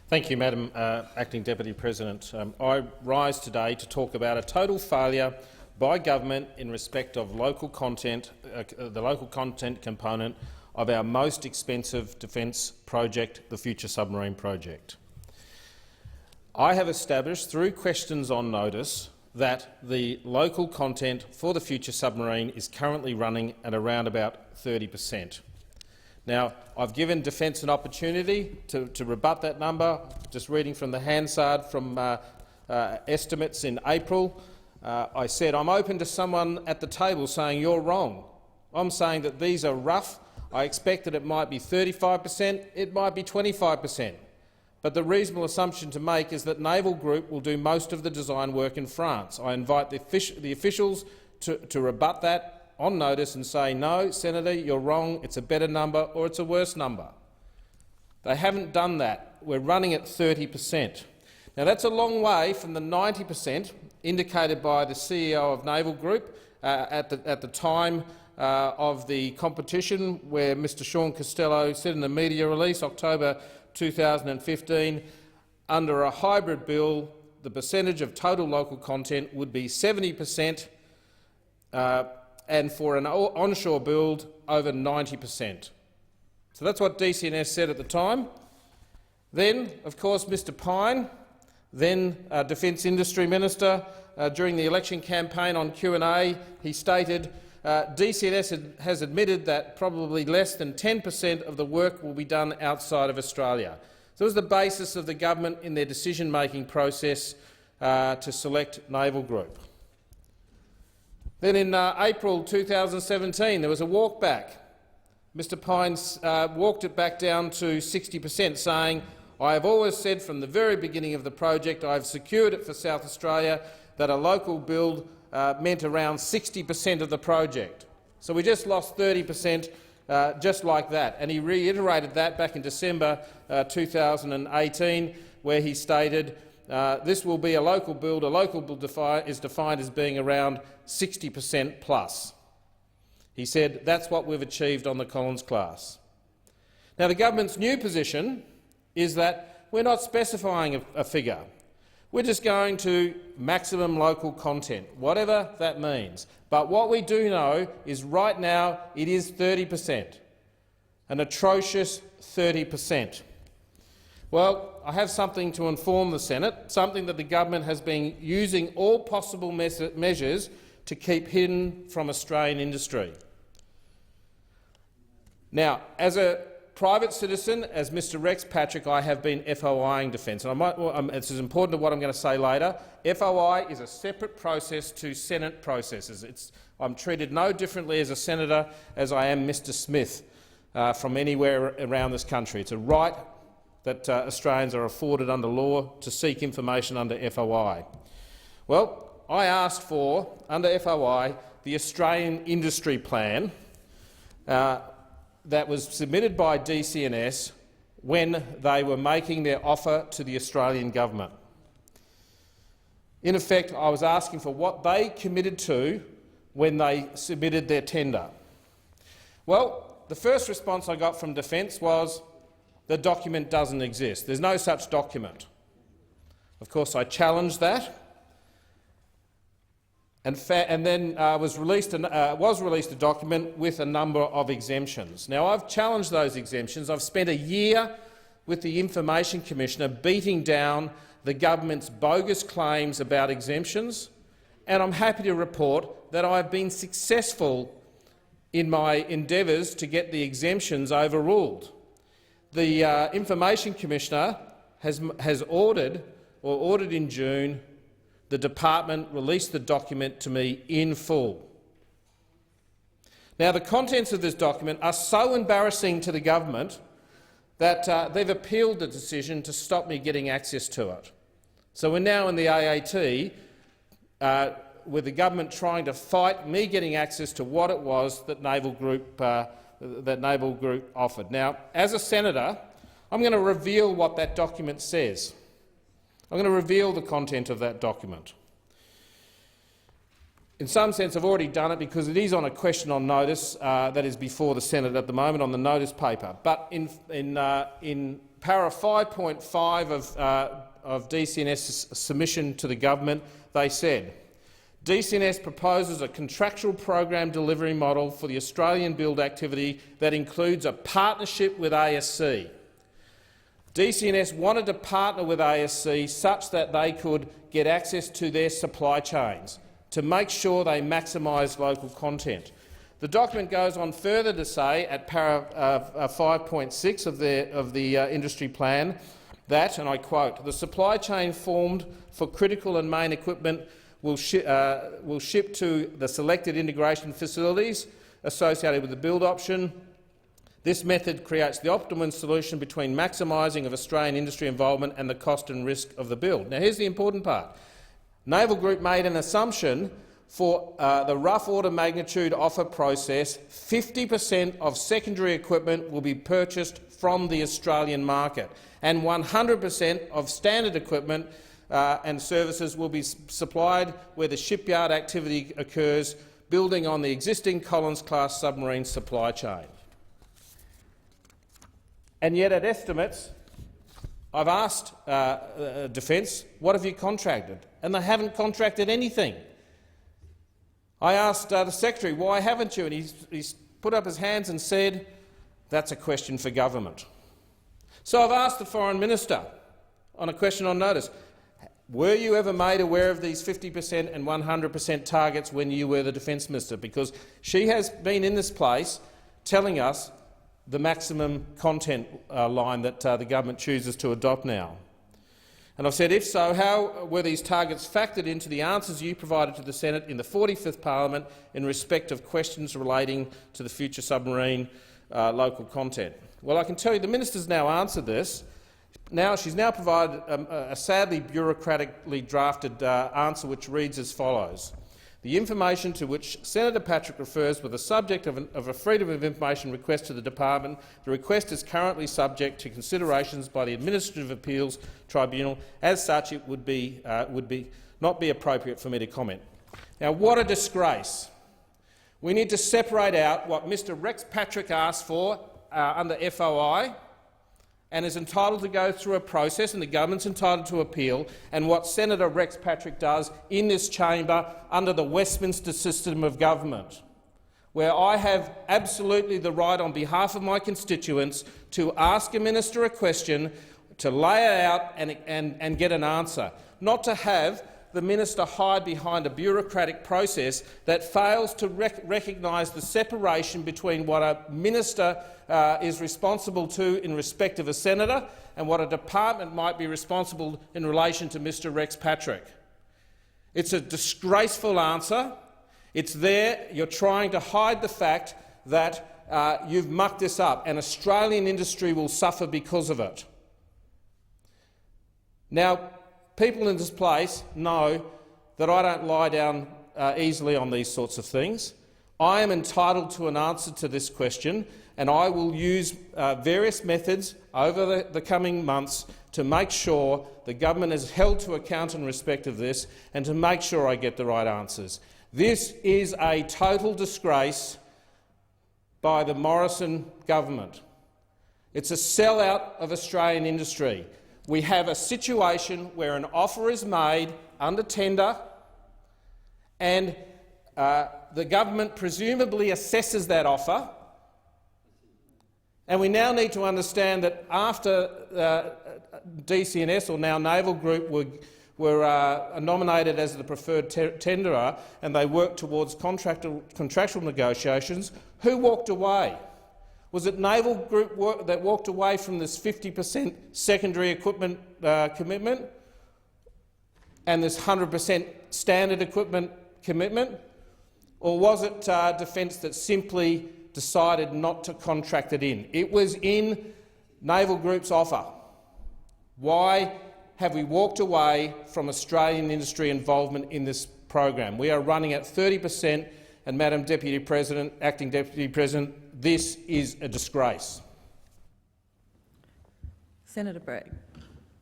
Thank you, Madam Acting Deputy President. I rise today to talk about a total failure by government in respect of local content, the local content component of our most expensive defence project, the Future Submarine project. I have established through questions on notice that the local content for the Future Submarine is currently running at around about 30%. Now, I've given Defence an opportunity to rebut that number. Just reading from the Hansard from estimates in April, I said I'm open to someone at the table saying you're wrong. I'm saying that these are rough. I expect that it might be 35%, it might be 25%. But the reasonable assumption to make is that Naval Group will do most of the design work in France. I invite the officials to rebut that on notice and say, no, Senator, you're wrong, it's a better number or it's a worse number. They haven't done that. We're running at 30%. Now, that's a long way from the 90% indicated by the CEO of Naval Group at the time of the competition, where Mr Sean Costello said in a media release, October 2015, under a hybrid bill, the percentage of total local content would be 70%, and for an onshore build, over 90%. So that's what DCNS said at the time. Then, of course, Mr Pyne, then Defence Industry Minister, during the election campaign on Q&A, he stated, DCNS has admitted that probably less than 10% of the work will be done outside of Australia. So it was the basis of the government in their decision-making process to select Naval Group. Then in April 2017, there was a walk back. Mr Pyne walked it back down to 60%, saying, I have always said from the very beginning of the project I have secured it for South Australia that a local build meant around 60% of the project. So we just lost 30% just like that. And he reiterated that back in December 2018, where he stated, this will be a local build. A local build is defined as being around 60% plus. He said that's what we've achieved on the Collins class. Now, the government's new position is that we're not specifying a figure. We're just going to maximum local content, whatever that means. But what we do know is right now it is 30%, an atrocious 30%. Well, I have something to inform the Senate, something that the government has been using all possible measures to keep hidden from Australian industry. Now, as a private citizen, as Mr Rex Patrick, I have been FOIing Defence. And it's as important to what I'm going to say later. FOI is a separate process to Senate processes. I'm treated no differently as a senator as I am Mr Smith from anywhere around this country. It's a right that Australians are afforded under law to seek information under FOI. Well, I asked for, under FOI, the Australian Industry Plan that was submitted by DCNS when they were making their offer to the Australian government. In effect, I was asking for what they committed to when they submitted their tender. Well, the first response I got from Defence was, the document doesn't exist. There's no such document. Of course, I challenged that, and then was released a document with a number of exemptions. Now, I've challenged those exemptions. I've spent a year with the Information Commissioner beating down the government's bogus claims about exemptions, and I'm happy to report that I've been successful in my endeavours to get the exemptions overruled. The Information Commissioner has ordered in June, the department released the document to me in full. Now, the contents of this document are so embarrassing to the government that they've appealed the decision to stop me getting access to it. So we're now in the AAT with the government trying to fight me getting access to what it was that Naval Group offered. Now, as a senator, I'm going to reveal what that document says. I'm going to reveal the content of that document. In some sense, I've already done it because it is on a question on notice that is before the Senate at the moment on the notice paper. But in para 5.5 of DCNS's submission to the government, they said, DCNS proposes a contractual program delivery model for the Australian build activity that includes a partnership with ASC. DCNS wanted to partner with ASC such that they could get access to their supply chains to make sure they maximise local content. The document goes on further to say, at para 5.6 of the industry plan, that, and I quote, "The supply chain formed for critical and main equipment will ship to the selected integration facilities associated with the build option. This method creates the optimum solution between maximising of Australian industry involvement and the cost and risk of the build." Now, here's the important part. Naval Group made an assumption for the rough order magnitude offer process. 50% of secondary equipment will be purchased from the Australian market, and 100% of standard equipment and services will be supplied where the shipyard activity occurs, building on the existing Collins-class submarine supply chain. And yet, at estimates, I've asked Defence, what have you contracted? And they haven't contracted anything. I asked the Secretary, why haven't you? And he's put up his hands and said, that's a question for government. So I've asked the Foreign Minister on a question on notice, were you ever made aware of these 50% and 100% targets when you were the Defence Minister? Because she has been in this place telling us the maximum content line that the government chooses to adopt now. And I've said, if so, how were these targets factored into the answers you provided to the Senate in the 45th Parliament in respect of questions relating to the Future Submarine local content? Well, I can tell you the minister's now answered this. She's now provided a sadly bureaucratically drafted answer which reads as follows. The information to which Senator Patrick refers was the subject of a Freedom of Information request to the Department. The request is currently subject to considerations by the Administrative Appeals Tribunal. As such, it would not be appropriate for me to comment. Now, what a disgrace. We need to separate out what Mr Rex Patrick asked for under FOI and is entitled to go through a process, and the government's entitled to appeal, and what Senator Rex Patrick does in this chamber under the Westminster system of government, where I have absolutely the right on behalf of my constituents to ask a minister a question, to lay it out and get an answer, not to have the minister hide behind a bureaucratic process that fails to recognise the separation between what a minister is responsible to in respect of a senator and what a department might be responsible in relation to Mr Rex Patrick. It's a disgraceful answer. It's there. You're trying to hide the fact that you've mucked this up, and Australian industry will suffer because of it. Now, people in this place know that I don't lie down easily on these sorts of things. I am entitled to an answer to this question, and I will use various methods over the coming months to make sure the government is held to account in respect of this and to make sure I get the right answers. This is a total disgrace by the Morrison government. It's a sellout of Australian industry. We have a situation where an offer is made under tender and the government presumably assesses that offer, and we now need to understand that after DCNS, or now Naval Group, were nominated as the preferred tenderer and they worked towards contractual negotiations, who walked away? Was it Naval Group that walked away from this 50% secondary equipment commitment and this 100% standard equipment commitment? Or was it Defence that simply decided not to contract it in? It was in Naval Group's offer. Why have we walked away from Australian industry involvement in this program? We are running at 30%, and Madam Deputy President, Acting Deputy President, this is a disgrace. Senator Bragg.